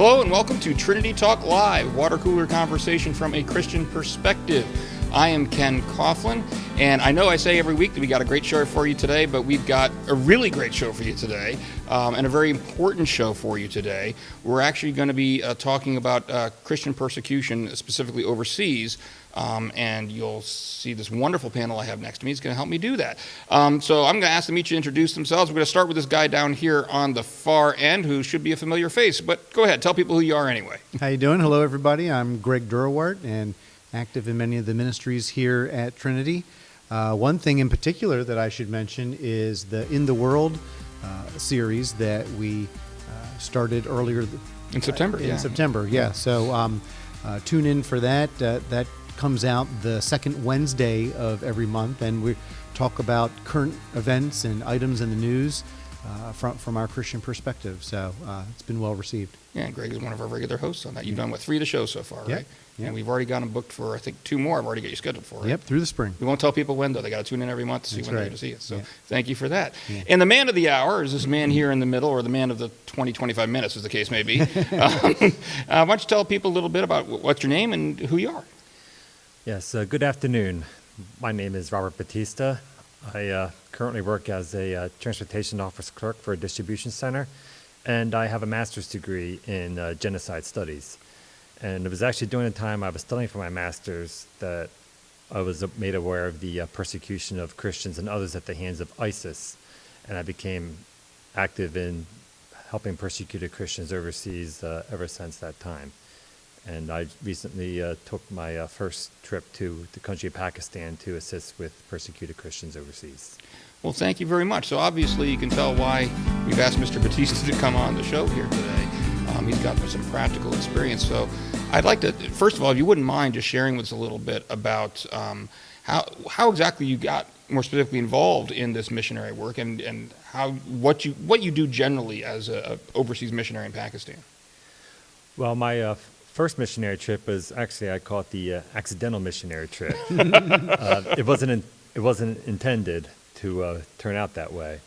Hello and welcome to Trinity Talk Live, water cooler conversation from a Christian perspective. I am Ken Coughlin, and I know I say every week that we got a great show for you today, but we've got a really great show for you today, and a very important show for you today. We're actually going to be talking about Christian persecution, specifically overseas, and you'll see this wonderful panel I have next to me is going to help me do that. So I'm going to ask them each to introduce themselves. We're going to start with this guy down here on the far end who should be a familiar face, but go ahead, tell people who you are anyway. How you doing? Hello, everybody. I'm Greg Durwart, and active in many of the ministries here at Trinity. One thing in particular that I should mention is the In the World series that we started earlier In September, yeah. So tune in for that. That comes out the second Wednesday of every month, and we talk about current events and items in the news from our Christian perspective. So it's been well received. Yeah, and Greg is one of our regular hosts on that. You've done, 3 of the shows so far, right? Yep. And we've already got them booked for, I think, 2 more. I've already got you scheduled for, right? Yep, through the spring. We won't tell people when, though. They got to tune in every month to see That's when they're right. going to see it. So Yeah. thank you for that. Yeah. And the man of the hour is this man here in the middle, or the man of the 20, 25 minutes, as the case may be. Why don't you tell people a little bit about what's your name and who you are? Yes, good afternoon. My name is Robert Battista. I currently work as a transportation office clerk for a distribution center, and I have a master's degree in genocide studies. And it was actually during the time I was studying for my master's that I was made aware of the persecution of Christians and others at the hands of ISIS, and I became active in helping persecuted Christians overseas ever since that time. And I recently took my first trip to the country of Pakistan to assist with persecuted Christians overseas. Well, thank you very much. So obviously you can tell why we've asked Mr. Battista to come on the show here today. He's got some practical experience. So I'd like to, first of all, if you wouldn't mind just sharing with us a little bit about how exactly you got more specifically involved in this missionary work and what you do generally as a overseas missionary in Pakistan. Well, my first missionary trip was actually, I call it the accidental missionary trip. It wasn't intended to turn out that way.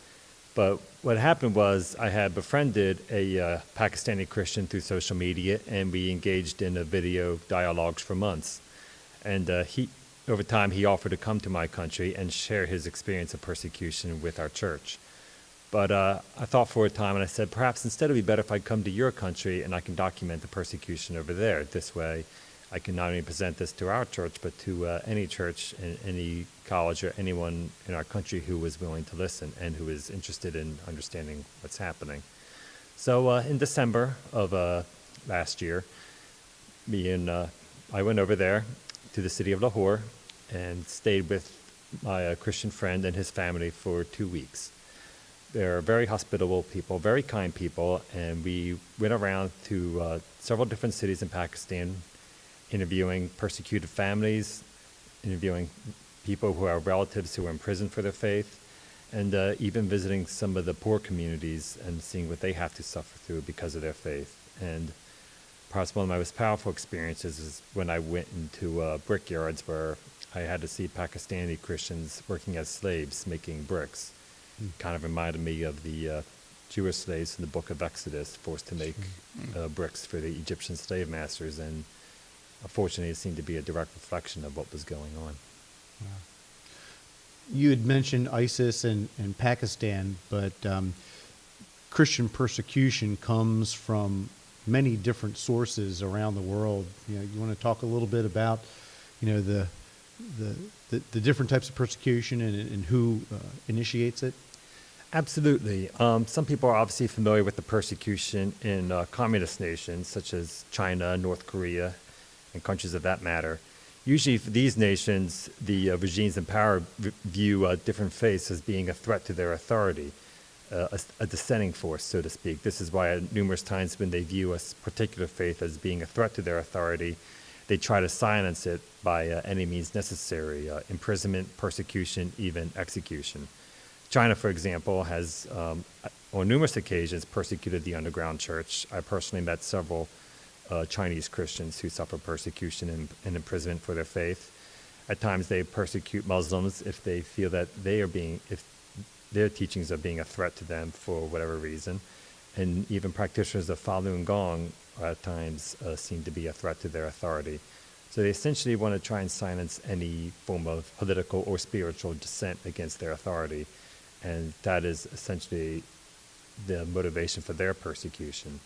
But what happened was I had befriended a Pakistani Christian through social media, and we engaged in a video dialogues for months. And over time, he offered to come to my country and share his experience of persecution with our church. But I thought for a time, and I said, perhaps instead it would be better if I come to your country and I can document the persecution over there. This way, I can not only present this to our church, but to any church, any college, or anyone in our country who was willing to listen and who is interested in understanding what's happening. So in December of last year, I went over there to the city of Lahore and stayed with my Christian friend and his family for 2 weeks. They're very hospitable people, very kind people, and we went around to several different cities in Pakistan, interviewing persecuted families, interviewing people who are relatives who are in prison for their faith, and even visiting some of the poor communities and seeing what they have to suffer through because of their faith. And perhaps one of my most powerful experiences is when I went into brickyards where I had to see Pakistani Christians working as slaves making bricks. Kind of reminded me of the Jewish slaves in the book of Exodus, forced to make bricks for the Egyptian slave masters, and unfortunately it seemed to be a direct reflection of what was going on. Wow. You had mentioned ISIS and Pakistan, but Christian persecution comes from many different sources around the world. You want to talk a little bit about, the different types of persecution and who initiates it? Absolutely. Some people are obviously familiar with the persecution in communist nations such as China, North Korea, and countries of that matter. Usually for these nations, the regimes in power view different faiths as being a threat to their authority, a dissenting force, so to speak. This is why numerous times when they view a particular faith as being a threat to their authority, they try to silence it by any means necessary, imprisonment, persecution, even execution. China, for example, has on numerous occasions persecuted the underground church. I personally met several Chinese Christians who suffer persecution and imprisonment for their faith. At times they persecute Muslims if they feel that if their teachings are being a threat to them for whatever reason. And even practitioners of Falun Gong at times seem to be a threat to their authority. So they essentially want to try and silence any form of political or spiritual dissent against their authority. And that is essentially the motivation for their persecution.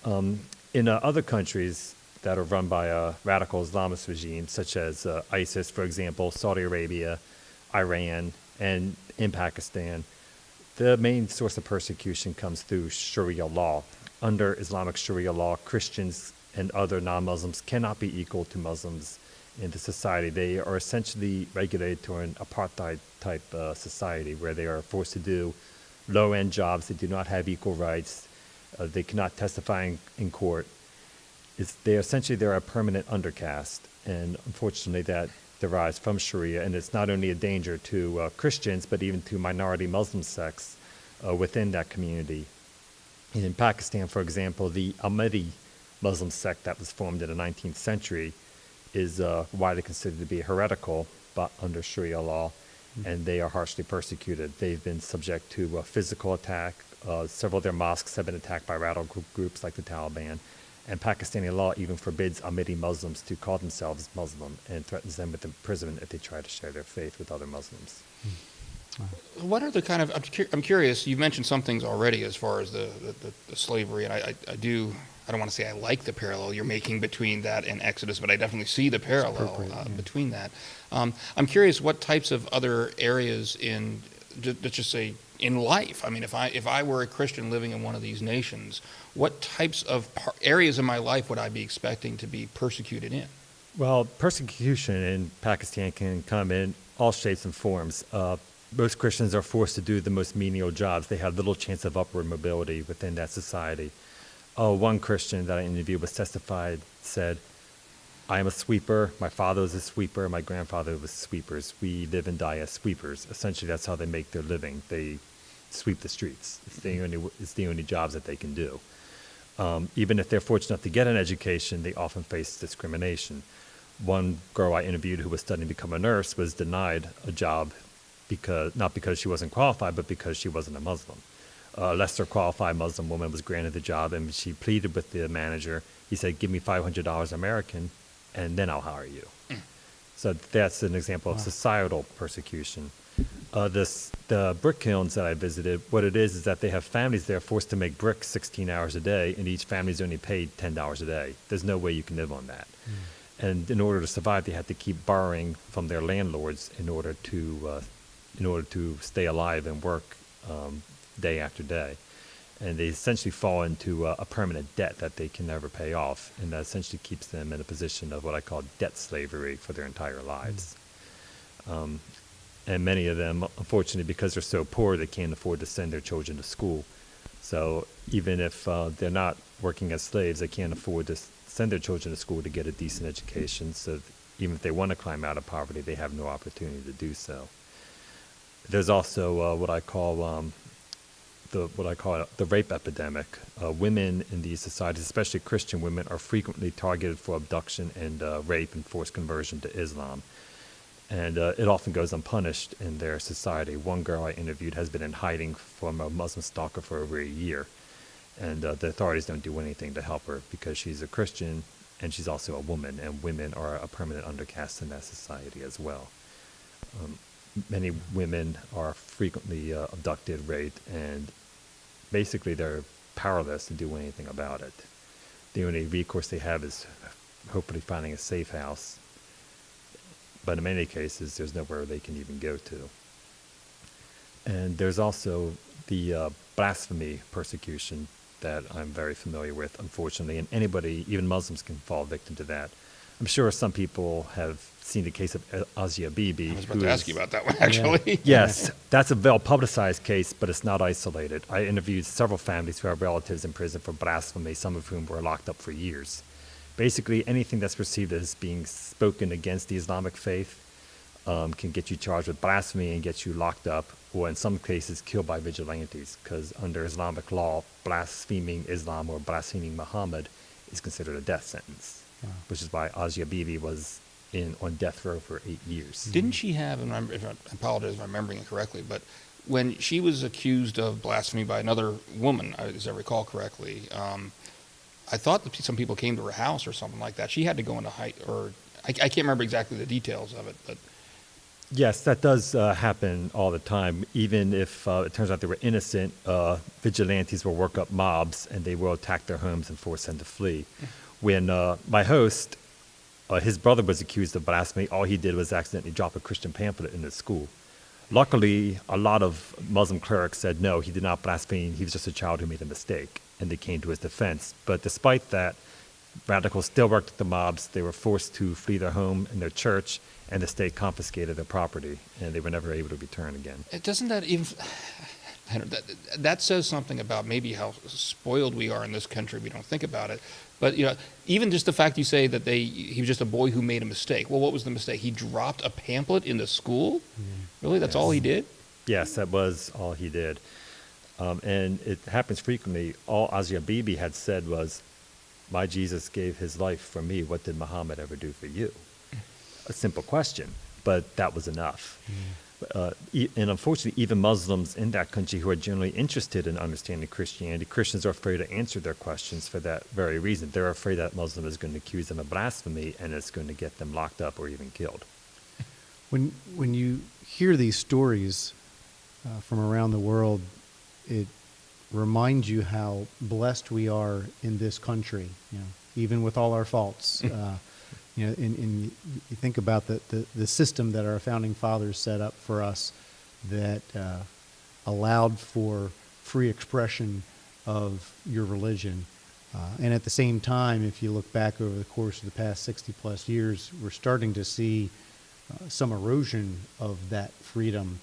In other countries that are run by a radical Islamist regime, such as ISIS, for example, Saudi Arabia, Iran, and in Pakistan, the main source of persecution comes through Sharia law. Under Islamic Sharia law, Christians and other non-Muslims cannot be equal to Muslims in the society. They are essentially regulated to an apartheid-type society where they are forced to do low-end jobs. They do not have equal rights. They cannot testify in court. They're a permanent undercaste, and unfortunately that derives from Sharia, and it's not only a danger to Christians, but even to minority Muslim sects within that community. In Pakistan, for example, the Ahmadi Muslim sect that was formed in the 19th century is widely considered to be heretical, but under Sharia law, and they are harshly persecuted. They've been subject to physical attack. Several of their mosques have been attacked by radical groups like the Taliban. And Pakistani law even forbids Ahmadi Muslims to call themselves Muslim and threatens them with imprisonment if they try to share their faith with other Muslims. What are the kind of, I'm curious, you've mentioned some things already as far as the slavery, and I don't want to say I like the parallel you're making between that and Exodus, but I definitely see the parallel between that. I'm curious what types of other areas let's just say, in life. I mean, if I were a Christian living in one of these nations, what types of areas of my life would I be expecting to be persecuted in? Well, persecution in Pakistan can come in all shapes and forms. Most Christians are forced to do the most menial jobs. They have little chance of upward mobility within that society. One Christian that I interviewed said, I am a sweeper, my father was a sweeper, my grandfather was sweepers. We live and die as sweepers. Essentially, that's how they make their living. They sweep the streets. It's the only jobs that they can do. Even if they're fortunate enough to get an education, they often face discrimination. One girl I interviewed who was studying to become a nurse was denied a job not because she wasn't qualified, but because she wasn't a Muslim. A lesser qualified Muslim woman was granted the job, and she pleaded with the manager. He said, give me $500 American, and then I'll hire you. So that's an example of societal persecution. The brick kilns that I visited, what it is that they have families there forced to make bricks 16 hours a day, and each family's only paid $10 a day. There's no way you can live on that. And in order to survive, they had to keep borrowing from their landlords in order to stay alive and work day after day. And they essentially fall into a permanent debt that they can never pay off, and that essentially keeps them in a position of what I call debt slavery for their entire lives. And many of them, unfortunately, because they're so poor, they can't afford to send their children to school. So even if they're not working as slaves, they can't afford to send their children to school to get a decent education. So even if they want to climb out of poverty, they have no opportunity to do so. There's also what I call the rape epidemic. Women in these societies, especially Christian women, are frequently targeted for abduction and rape and forced conversion to Islam. And it often goes unpunished in their society. One girl I interviewed has been in hiding from a Muslim stalker for over a year. And the authorities don't do anything to help her because she's a Christian and she's also a woman, and women are a permanent undercast in that society as well. Many women are frequently abducted, raped, and basically they're powerless to do anything about it. The only recourse they have is hopefully finding a safe house. But in many cases, there's nowhere they can even go to. And there's also the blasphemy persecution that I'm very familiar with, unfortunately. And anybody, even Muslims, can fall victim to that. I'm sure some people have seen the case of Asia Bibi. I was about to ask you about that one, actually. Yes, that's a well-publicized case, but it's not isolated. I interviewed several families who have relatives in prison for blasphemy, some of whom were locked up for years. Basically, anything that's perceived as being spoken against the Islamic faith can get you charged with blasphemy and get you locked up, or in some cases killed by vigilantes, because under Islamic law, blaspheming Islam or blaspheming Muhammad is considered a death sentence, which is why Asia Bibi was on death row for 8 years. Didn't she have, and I apologize if I'm remembering it correctly, but when she was accused of blasphemy by another woman, as I recall correctly, I thought that some people came to her house or something like that. She had to go into I can't remember exactly the details of it, but Yes, that does happen all the time. Even if it turns out they were innocent, vigilantes will work up mobs and they will attack their homes and force them to flee. When my host, his brother was accused of blasphemy, all he did was accidentally drop a Christian pamphlet in his school. Luckily, a lot of Muslim clerics said no, he did not blaspheme, he was just a child who made a mistake, and they came to his defense. But despite that, radicals still worked with the mobs. They were forced to flee their home and their church, and the state confiscated their property, and they were never able to return again. doesn't that even... That says something about maybe how spoiled we are in this country. We don't think about it. But, even just the fact you say that he was just a boy who made a mistake. Well, what was the mistake? He dropped a pamphlet in the school? Really? That's all he did? Yes, that was all he did. And it happens frequently. All Asia Bibi had said was, "My Jesus gave his life for me. What did Muhammad ever do for you?" A simple question, but that was enough. And unfortunately, even Muslims in that country who are generally interested in understanding Christianity, Christians are afraid to answer their questions for that very reason. They're afraid that Muslim is going to accuse them of blasphemy and it's going to get them locked up or even killed. When you hear these stories from around the world, it reminds you how blessed we are in this country, even with all our faults. And you think about the system that our founding fathers set up for us that allowed for free expression of your religion. And at the same time, if you look back over the course of the past 60 plus years, we're starting to see some erosion of that freedom.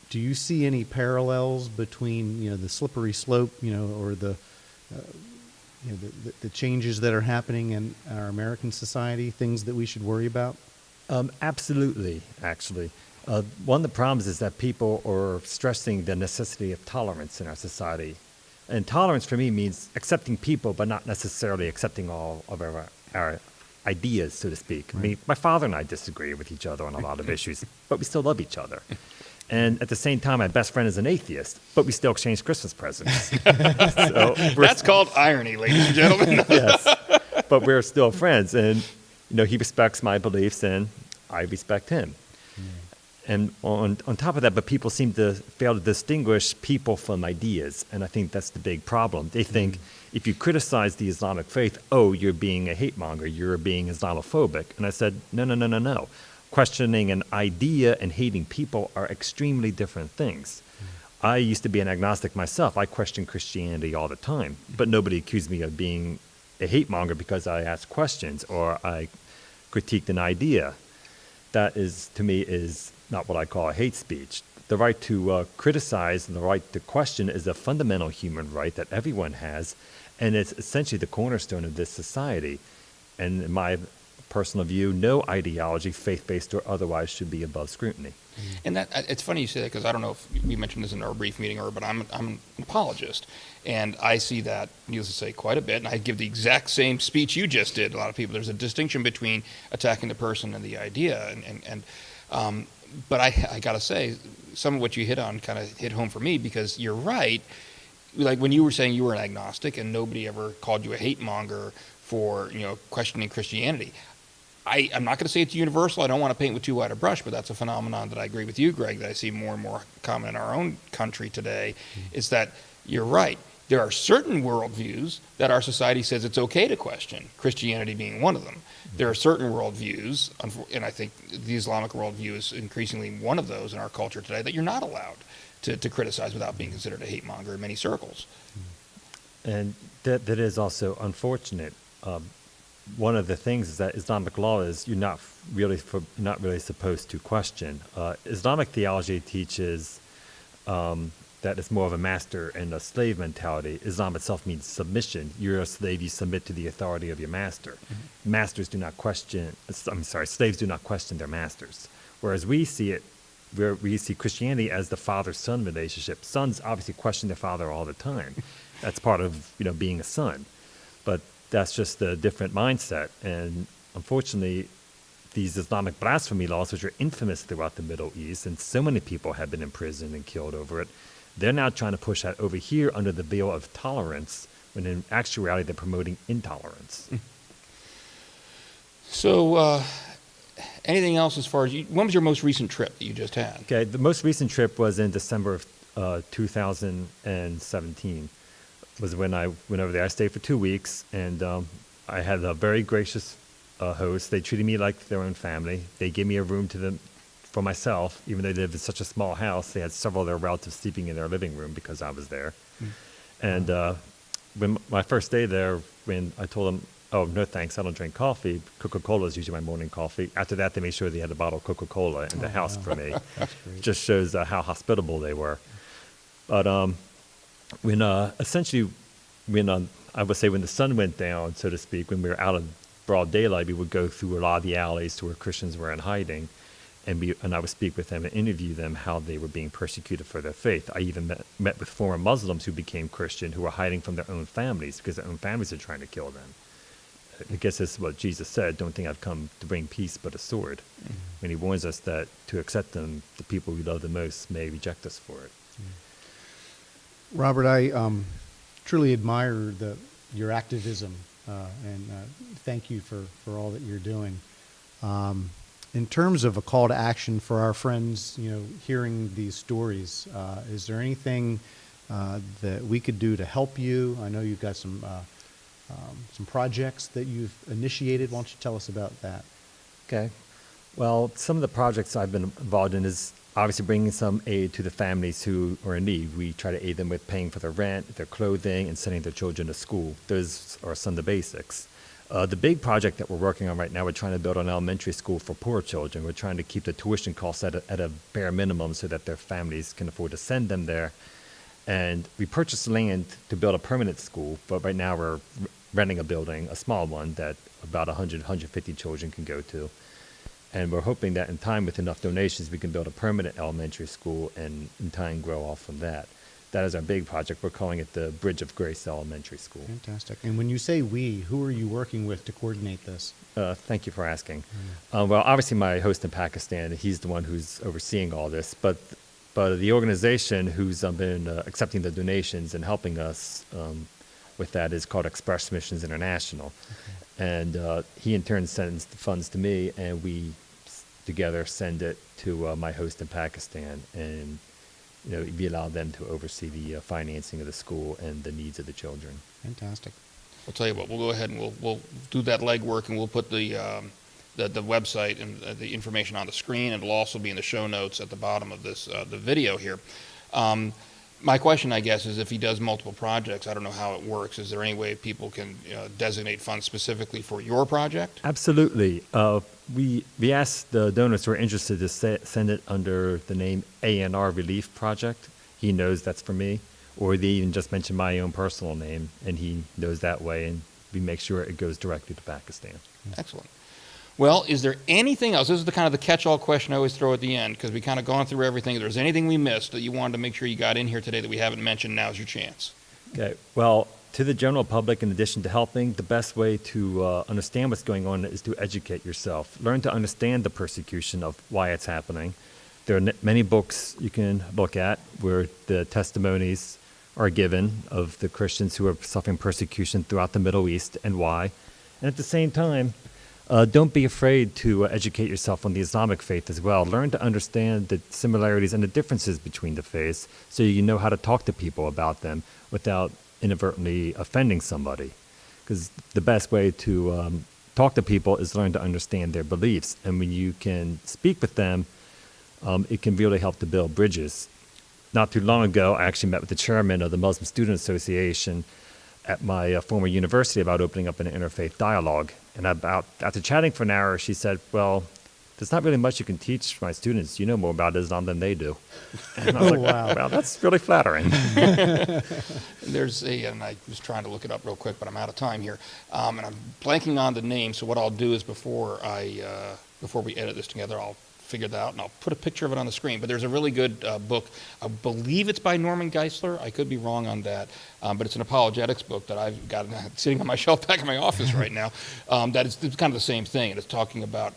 Do you see any parallels between the slippery slope, or the changes that are happening in our American society, things that we should worry about? Absolutely, actually. One of the problems is that people are stressing the necessity of tolerance in our society. And tolerance for me means accepting people, but not necessarily accepting all of our ideas, so to speak. Right. I mean, my father and I disagree with each other on a lot of issues, but we still love each other. And at the same time, my best friend is an atheist, but we still exchange Christmas presents. That's called irony, ladies and gentlemen. Yes, but we're still friends. And, he respects my beliefs and I respect him. And on top of that, but people seem to fail to distinguish people from ideas. And I think that's the big problem. They think if you criticize the Islamic faith, you're being a hate monger, you're being Islamophobic. And I said, no. Questioning an idea and hating people are extremely different things. I used to be an agnostic myself. I questioned Christianity all the time, but nobody accused me of being a hate monger because I asked questions or I critiqued an idea. That to me is not what I call a hate speech. The right to criticize and the right to question is a fundamental human right that everyone has, and it's essentially the cornerstone of this society. And in my personal view, no ideology, faith-based or otherwise, should be above scrutiny. And it's funny you say that, because I don't know if we mentioned this in our brief meeting, but I'm an apologist, and I see that, needless to say, quite a bit. And I give the exact same speech you just did. A lot of people, there's a distinction between attacking the person and the idea, but I gotta say, some of what you hit on kind of hit home for me, because you're right. Like when you were saying you were an agnostic and nobody ever called you a hate monger for questioning Christianity. I'm not going to say it's universal. I don't want to paint with too wide a brush, but that's a phenomenon that I agree with you, Greg, that I see more and more common in our own country today, is that you're right. There are certain worldviews that our society says it's okay to question, Christianity being one of them. There are certain worldviews, and I think the Islamic worldview is increasingly one of those in our culture today, that you're not allowed to criticize without being considered a hate monger in many circles. And that is also unfortunate. One of the things is that Islamic law is you're not really supposed to question. Islamic theology teaches that it's more of a master and a slave mentality. Islam itself means submission. You're a slave, you submit to the authority of your master. Slaves do not question their masters. Whereas we see Christianity as the father-son relationship. Sons obviously question their father all the time. That's part of being a son. But that's just a different mindset. And unfortunately, these Islamic blasphemy laws, which are infamous throughout the Middle East, and so many people have been imprisoned and killed over it. They're now trying to push that over here under the veil of tolerance, when in actuality they're promoting intolerance. So, anything else as far as when was your most recent trip that you just had? Okay, the most recent trip was in December of 2017. Was when I went over there. I stayed for 2 weeks, and I had a very gracious host. They treated me like their own family. They gave me a room for myself, even though they lived in such a small house. They had several of their relatives sleeping in their living room because I was there. And when my first day there, when I told them, oh, no thanks, I don't drink coffee. Coca-Cola is usually my morning coffee. After that, they made sure they had a bottle of Coca-Cola in the house for me. That's great. Just shows how hospitable they were. But when essentially, I would say when the sun went down, so to speak, when we were out in broad daylight, we would go through a lot of the alleys to where Christians were in hiding, and I would speak with them and interview them how they were being persecuted for their faith. I even met with former Muslims who became Christian who were hiding from their own families because their own families are trying to kill them. I guess that's what Jesus said, don't think I've come to bring peace but a sword. When he warns us that to accept them, the people we love the most may reject us for it. Robert, I truly admire your activism, and thank you for all that you're doing. In terms of a call to action for our friends, hearing these stories, is there anything that we could do to help you? I know you've got some projects that you've initiated. Why don't you tell us about that? Okay. Well, some of the projects I've been involved in is obviously bringing some aid to the families who are in need. We try to aid them with paying for their rent, their clothing, and sending their children to school. Those are some of the basics. The big project that we're working on right now, we're trying to build an elementary school for poor children. We're trying to keep the tuition costs at a bare minimum so that their families can afford to send them there. And we purchased land to build a permanent school, but right now we're renting a building, a small one, that about 100, 150 children can go to. And we're hoping that in time, with enough donations, we can build a permanent elementary school and in time grow off from that. That is our big project. We're calling it the Bridge of Grace Elementary School. Fantastic. And when you say we, who are you working with to coordinate this? Thank you for asking. Well, obviously my host in Pakistan, he's the one who's overseeing all this, but the organization who's been accepting the donations and helping us with that is called Express Missions International. Okay. And he in turn sends the funds to me, and we together send it to my host in Pakistan, and we allow them to oversee the financing of the school and the needs of the children. Fantastic. I'll tell you what, we'll go ahead and we'll do that legwork, and we'll put the website and the information on the screen, and it'll also be in the show notes at the bottom of this the video here. My question, I guess, is if he does multiple projects, I don't know how it works. Is there any way people can designate funds specifically for your project? Absolutely. We asked the donors who are interested to send it under the name ANR Relief Project. He knows that's for me. Or they even just mention my own personal name, and he knows that way, and we make sure it goes directly to Pakistan. Excellent. Well, is there anything else? This is the kind of the catch-all question I always throw at the end, because we kind of gone through everything. If there's anything we missed that you wanted to make sure you got in here today that we haven't mentioned, now's your chance. Okay. Well, to the general public, in addition to helping, the best way to understand what's going on is to educate yourself. Learn to understand the persecution of why it's happening. There are many books you can look at where the testimonies are given of the Christians who are suffering persecution throughout the Middle East and why. And at the same time, don't be afraid to educate yourself on the Islamic faith as well. Learn to understand the similarities and the differences between the faiths so you know how to talk to people about them without inadvertently offending somebody. Because the best way to talk to people is learn to understand their beliefs. And when you can speak with them, it can really help to build bridges. Not too long ago, I actually met with the chairman of the Muslim Student Association at my former university about opening up an interfaith dialogue. And after chatting for an hour, she said, well, there's not really much you can teach my students. You know more about Islam than they do. And I was wow. Well, that's really flattering. And I was trying to look it up real quick, but I'm out of time here. And I'm blanking on the name, so what I'll do is before we edit this together, I'll figure that out, and I'll put a picture of it on the screen. But there's a really good book. I believe it's by Norman Geisler. I could be wrong on that. But it's an apologetics book that I've got sitting on my shelf back in my office right now. That is it's kind of the same thing. And it's talking about,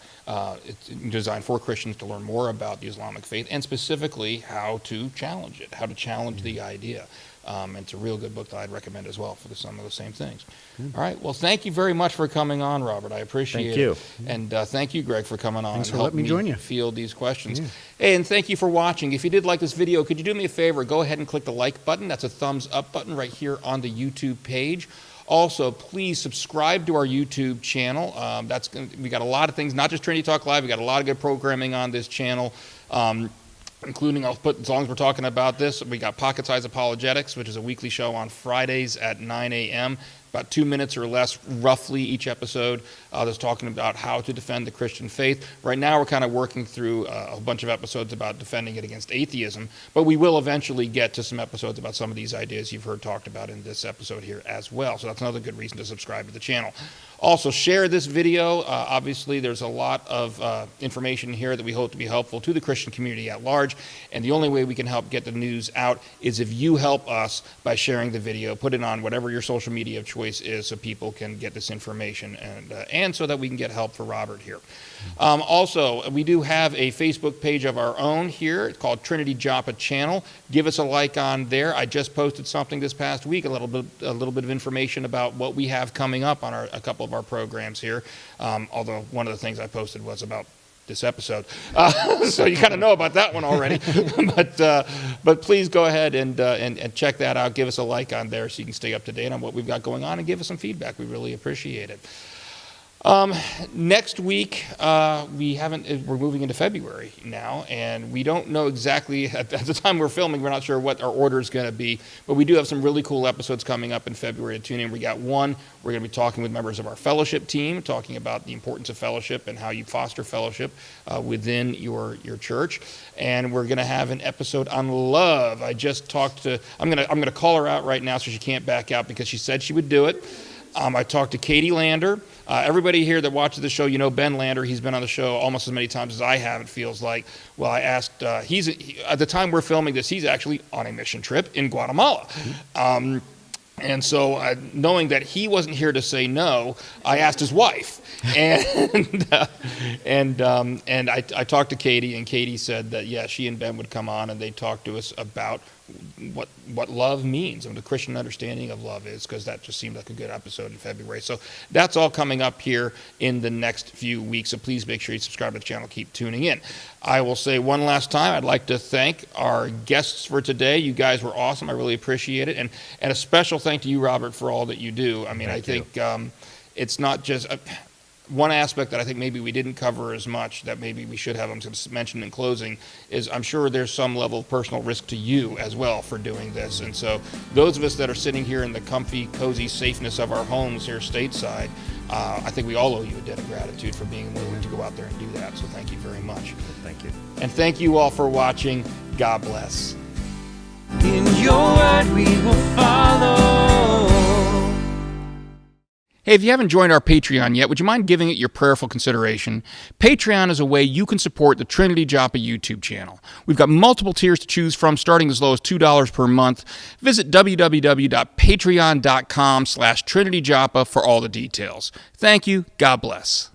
it's designed for Christians to learn more about the Islamic faith and specifically how to challenge it, how to challenge the idea. And it's a real good book that I'd recommend as well for some of the same things. All right. Well, thank you very much for coming on, Robert. I appreciate it. Thank you. And thank you, Greg, for coming on. Thanks and for letting me join you. Field these questions. Yeah. Hey, and thank you for watching. If you did like this video, could you do me a favor? Go ahead and click the like button. That's a thumbs up button right here on the YouTube page. Also, please subscribe to our YouTube channel. We got a lot of things, not just Trinity Talk Live. We got a lot of good programming on this channel. Including, I'll put, as long as we're talking about this, we got Pocket Size Apologetics, which is a weekly show on Fridays at 9 a.m., about 2 minutes or less, roughly, each episode that's talking about how to defend the Christian faith. Right now, we're kind of working through a bunch of episodes about defending it against atheism, but we will eventually get to some episodes about some of these ideas you've heard talked about in this episode here as well. So that's another good reason to subscribe to the channel. Also, share this video. Obviously, there's a lot of information here that we hope to be helpful to the Christian community at large, and the only way we can help get the news out is if you help us by sharing the video, put it on whatever your social media of choice is so people can get this information and so that we can get help for Robert here. Also, we do have a Facebook page of our own here. It's called Trinity Joppa Channel. Give us a like on there. I just posted something this past week, a little bit of information about what we have coming up on a couple of our programs here. Although one of the things I posted was about this episode, so you kind of know about that one already. but please go ahead and check that out. Give us a like on there so you can stay up to date on what we've got going on and give us some feedback. We really appreciate it. Next week, we're moving into February now, and we don't know exactly, at the time we're filming, we're not sure what our order is going to be, but we do have some really cool episodes coming up in February to tune in. We got one, we're going to be talking with members of our fellowship team, talking about the importance of fellowship and how you foster fellowship within your church. And we're going to have an episode on love. I just talked to, I'm going to call her out right now so she can't back out because she said she would do it. I talked to Katie Lander. Everybody here that watches the show, you know Ben Lander. He's been on the show almost as many times as I have, it feels like. Well, I asked, at the time we're filming this, he's actually on a mission trip in Guatemala. And so knowing that he wasn't here to say no, I asked his wife. And I talked to Katie, and Katie said that, yeah, she and Ben would come on, and they'd talk to us about what love means and the Christian understanding of love is, because that just seemed like a good episode in February. So that's all coming up here in the next few weeks. So please make sure you subscribe to the channel. Keep tuning in. I will say one last time, I'd like to thank our guests for today. You guys were awesome. I really appreciate it. And a special thank to you, Robert, for all that you do. I mean, I think it's not just... one aspect that I think maybe we didn't cover as much that maybe we should have, I'm going to mention in closing, is I'm sure there's some level of personal risk to you as well for doing this. And so those of us that are sitting here in the comfy, cozy safeness of our homes here stateside, I think we all owe you a debt of gratitude for being willing to go out there and do that. So thank you very much. Thank you. And thank you all for watching. God bless. In your word we will follow. Hey, if you haven't joined our Patreon yet, would you mind giving it your prayerful consideration? Patreon is a way you can support the Trinity Joppa YouTube channel. We've got multiple tiers to choose from, starting as low as $2 per month. Visit www.patreon.com/TrinityJoppa for all the details. Thank you. God bless.